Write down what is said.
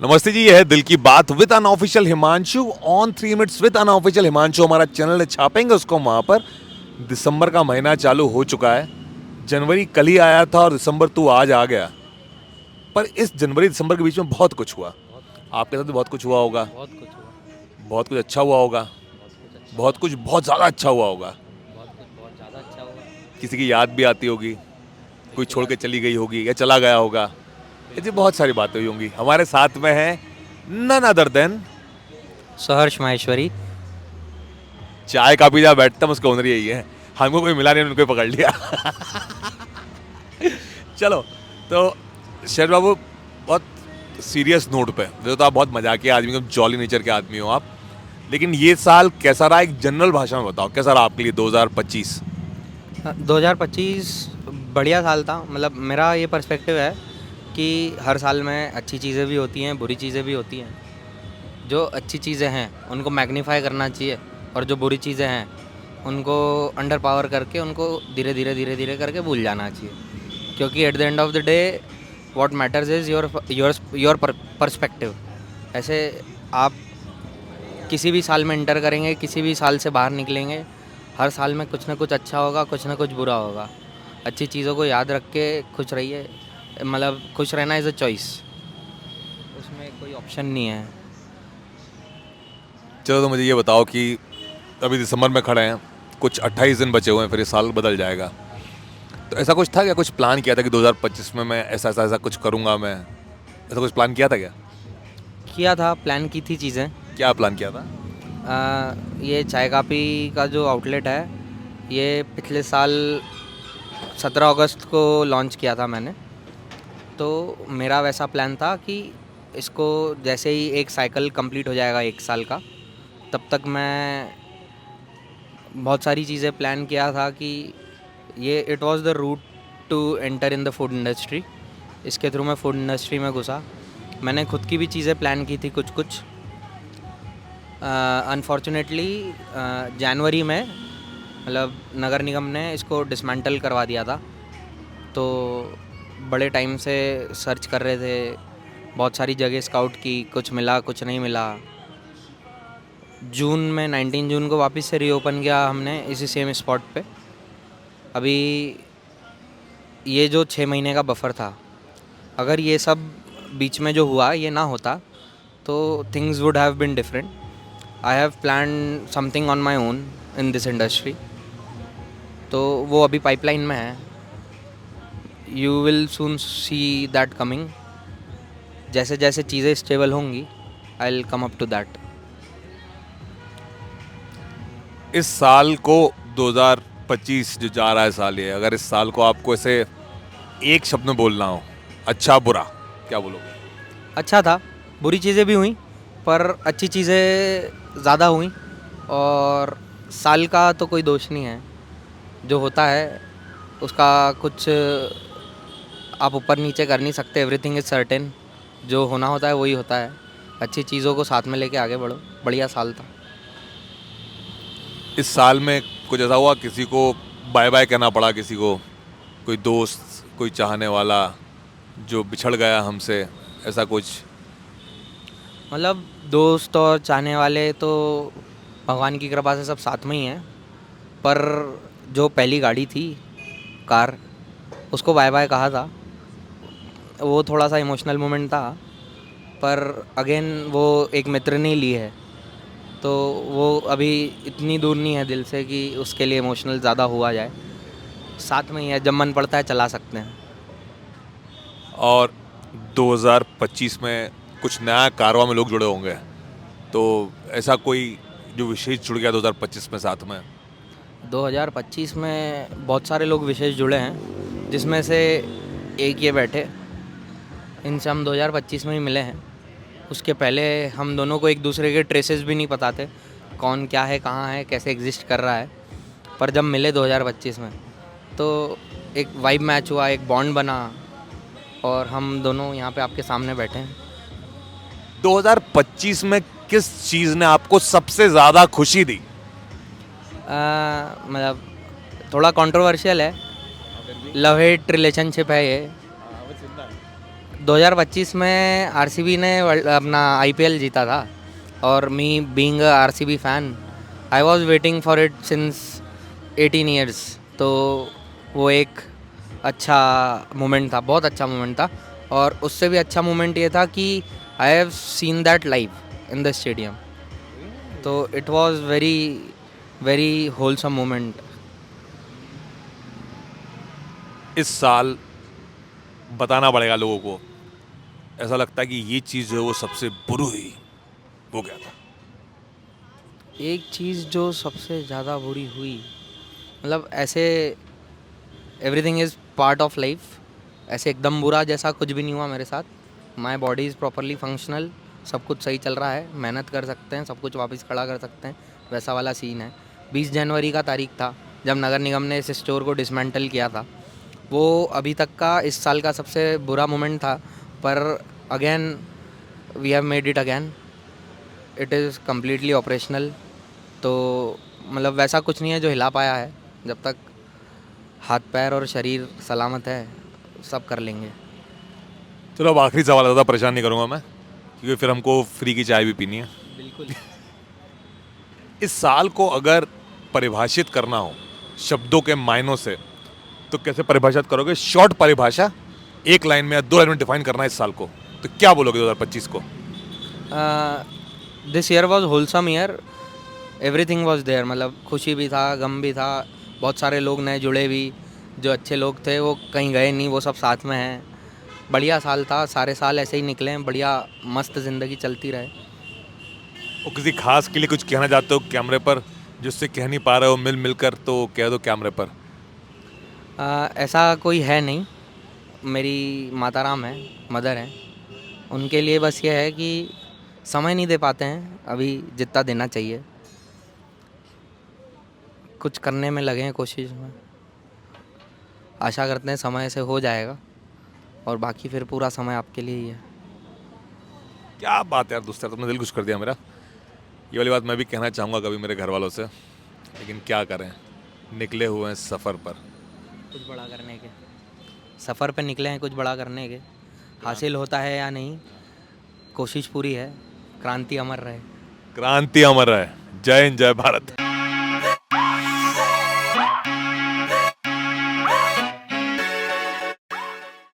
नमस्ते जी, ये है दिल की बात with unofficial Himanshu on 3 minutes with unofficial Himanshu. हमारा चैनल है, छापेंगे उसको वहां पर। दिसंबर का महीना चालू हो चुका है। जनवरी कल ही आया था और दिसंबर तू आज आ गया। पर इस जनवरी दिसंबर के बीच में बहुत कुछ हुआ। आपके साथ भी बहुत कुछ हुआ होगा। बहुत कुछ हुआ। बहुत कुछ अच्छा हुआ होगा। बहुत कुछ अच्छा बहुत हुआ। कुछ बहुत ज़्यादा अच्छा हुआ होगा। बहुत कुछ बहुत ज़्यादा अच्छा हुआ। किसी की याद भी आती होगी, कोई बिल्कुल छोड़ के आती चली गई होगी या चला गया होगा। ऐसी बहुत सारी बातें हुई होंगी। हमारे साथ में है नन अदर देन सहर्ष माहेश्वरी। चाय काफी जहाँ बैठता है उसका ओनर यही है। हमको कोई मिला नहीं, उनको ही पकड़ लिया। चलो, तो शेर बाबू, बहुत सीरियस नोट पे, वैसे तो आप बहुत मजाकिया आदमी हो, जॉली नेचर के आदमी हो आप, लेकिन ये साल कैसा रहा, एक जनरल भाषा में बताओ कैसा रहा आपके लिए 2025? 2025 बढ़िया साल था। मतलब मेरा ये पर्सपेक्टिव है कि हर साल में अच्छी चीज़ें भी होती हैं, बुरी चीज़ें भी होती हैं। जो अच्छी चीज़ें हैं उनको मैग्नीफाई करना चाहिए, और जो बुरी चीज़ें हैं उनको अंडर पावर करके उनको धीरे धीरे करके भूल जाना चाहिए। क्योंकि at the end of the day what matters is your perspective. ऐसे आप किसी भी साल में इंटर करेंगे, किसी भी साल से बाहर निकलेंगे, हर साल में कुछ ना कुछ अच्छा होगा, कुछ ना कुछ बुरा होगा। अच्छी चीज़ों को याद रख के खुश रहिए। मतलब खुश रहना इज़ अ चॉइस, उसमें कोई ऑप्शन नहीं है। चलो, तो मुझे ये बताओ कि अभी दिसंबर में खड़े हैं, कुछ 28 दिन बचे हुए हैं, फिर ये साल बदल जाएगा। तो ऐसा कुछ था क्या, कुछ प्लान किया था कि 2025 में मैं ऐसा ऐसा ऐसा कुछ करूंगा, मैं ऐसा कुछ प्लान किया था क्या? किया था, प्लान की थी चीज़ें। क्या प्लान किया था? ये चाय काफ़ी का जो आउटलेट है, ये पिछले साल 17 अगस्त को लॉन्च किया था मैंने। तो मेरा वैसा प्लान था कि इसको जैसे ही एक साइकिल कंप्लीट हो जाएगा 1 साल का, तब तक मैं बहुत सारी चीज़ें प्लान किया था कि ये it was the route to enter in the food industry. इसके थ्रू मैं फूड इंडस्ट्री में घुसा। मैंने खुद की भी चीज़ें प्लान की थी कुछ कुछ। अनफॉर्चुनेटली जनवरी में, मतलब नगर निगम ने इसको डिसमेंटल करवा दिया था। तो बड़े टाइम से सर्च कर रहे थे, बहुत सारी जगह स्काउट की, कुछ मिला कुछ नहीं मिला। जून में 19 जून को वापस से रीओपन किया हमने इसी सेम स्पॉट पे। अभी ये जो 6 महीने का बफर था, अगर ये सब बीच में जो हुआ ये ना होता तो things would have been different. I have plan something on my own in this industry, तो वो अभी पाइपलाइन में है। You will soon see that coming. जैसे जैसे चीज़ें स्टेबल होंगी, I will come up to that. इस साल को 2025 जो जा रहा है साल, ये अगर इस साल को आपको ऐसे एक शब्द में बोलना हो, अच्छा बुरा, क्या बोलोगे? अच्छा था, बुरी चीज़ें भी हुई, पर अच्छी चीज़ें ज़्यादा हुई। और साल का तो कोई दोष नहीं है, जो होता है उसका कुछ आप ऊपर नीचे कर नहीं सकते। एवरीथिंग इज़ सर्टेन, जो होना होता है वही होता है। अच्छी चीज़ों को साथ में लेके आगे बढ़ो। बढ़िया साल था। इस साल में कुछ ऐसा हुआ, किसी को बाय बाय कहना पड़ा, किसी को, कोई दोस्त, कोई चाहने वाला जो बिछड़ गया हमसे, ऐसा कुछ? मतलब दोस्त और चाहने वाले तो भगवान की कृपा से सब साथ में ही हैं। पर जो पहली गाड़ी थी, कार, उसको बाय बाय कहा था। वो थोड़ा सा इमोशनल मोमेंट था, पर अगेन वो एक मित्र ने ली है, तो वो अभी इतनी दूर नहीं है दिल से कि उसके लिए इमोशनल ज़्यादा हुआ जाए। साथ में ही है, जब मन पड़ता है चला सकते हैं। और 2025 में कुछ नया कारवां में लोग जुड़े होंगे, तो ऐसा कोई जो विशेष जुड़ गया 2025 में साथ में? 2025 में बहुत सारे लोग विशेष जुड़े हैं, जिसमें से एक ये बैठे, इनसे हम 2025 में ही मिले हैं। उसके पहले हम दोनों को एक दूसरे के ट्रेसेस भी नहीं पता थे, कौन क्या है, कहाँ है, कैसे एग्जिस्ट कर रहा है। पर जब मिले 2025 में, तो एक वाइब मैच हुआ, एक बॉन्ड बना, और हम दोनों यहाँ पे आपके सामने बैठे हैं। 2025 में किस चीज़ ने आपको सबसे ज़्यादा खुशी दी? मतलब थोड़ा कंट्रोवर्शियल है, लव हेट रिलेशनशिप है ये। 2025 में आरसीबी ने अपना आईपीएल जीता था और me being a RCB fan I was waiting for it since 18 years. तो वो एक अच्छा मोमेंट था, बहुत अच्छा मोमेंट था। और उससे भी अच्छा मोमेंट ये था कि I have seen that live in the stadium. तो it was very very wholesome moment. इस साल बताना पड़ेगा लोगों को, ऐसा लगता है कि ये चीज़ जो है वो सबसे बुरी हुई, वो क्या था? एक चीज़ जो सबसे ज़्यादा बुरी हुई, मतलब ऐसे everything is part of life. ऐसे एकदम बुरा जैसा कुछ भी नहीं हुआ मेरे साथ। My body is properly functional, सब कुछ सही चल रहा है, मेहनत कर सकते हैं, सब कुछ वापस खड़ा कर सकते हैं, वैसा वाला सीन है। 20 जनवरी का तारीख था जब नगर निगम ने इस स्टोर को डिसमेंटल किया था। वो अभी तक का इस साल का सबसे बुरा मोमेंट था। पर again we have made it again, it is completely operational. तो मतलब वैसा कुछ नहीं है जो हिला पाया है। जब तक हाथ पैर और शरीर सलामत है सब कर लेंगे। चलो अब आखिरी सवाल, ज़्यादा परेशान नहीं करूँगा मैं, क्योंकि फिर हमको फ्री की चाय भी पीनी है। बिल्कुल। इस साल को अगर परिभाषित करना हो शब्दों के मायनों से, तो कैसे परिभाषित करोगे? शॉर्ट परिभाषा, एक लाइन में या 2 लाइन में डिफाइन करना है इस साल को, तो क्या बोलोगे 2025 को? This year was wholesome year, everything was there. मतलब खुशी भी था, गम भी था, बहुत सारे लोग नए जुड़े भी, जो अच्छे लोग थे वो कहीं गए नहीं, वो सब साथ में हैं। बढ़िया साल था, सारे साल ऐसे ही निकले हैं, बढ़िया मस्त ज़िंदगी चलती रहे। वो किसी खास के लिए कुछ कहना चाहते हो कैमरे पर, जिससे कह नहीं पा रहे हो मिल मिलकर, तो कह दो कैमरे पर। ऐसा कोई है नहीं, मेरी माता राम है, मदर हैं, उनके लिए बस ये है कि समय नहीं दे पाते हैं अभी जितना देना चाहिए। कुछ करने में लगे हैं, कोशिश में, आशा करते हैं समय से हो जाएगा और बाकी फिर पूरा समय आपके लिए ही है। क्या बात है यार दोस्त, यार तुमने दिल खुश कर दिया मेरा। ये वाली बात मैं भी कहना चाहूँगा कभी मेरे घर वालों से, लेकिन क्या करें, निकले हुए हैं सफ़र पर। कुछ बड़ा करने के सफ़र पे निकले हैं, कुछ बड़ा करने के। हासिल होता है या नहीं, कोशिश पूरी है। क्रांति अमर रहे। क्रांति अमर है। जय हिंद, जय भारत।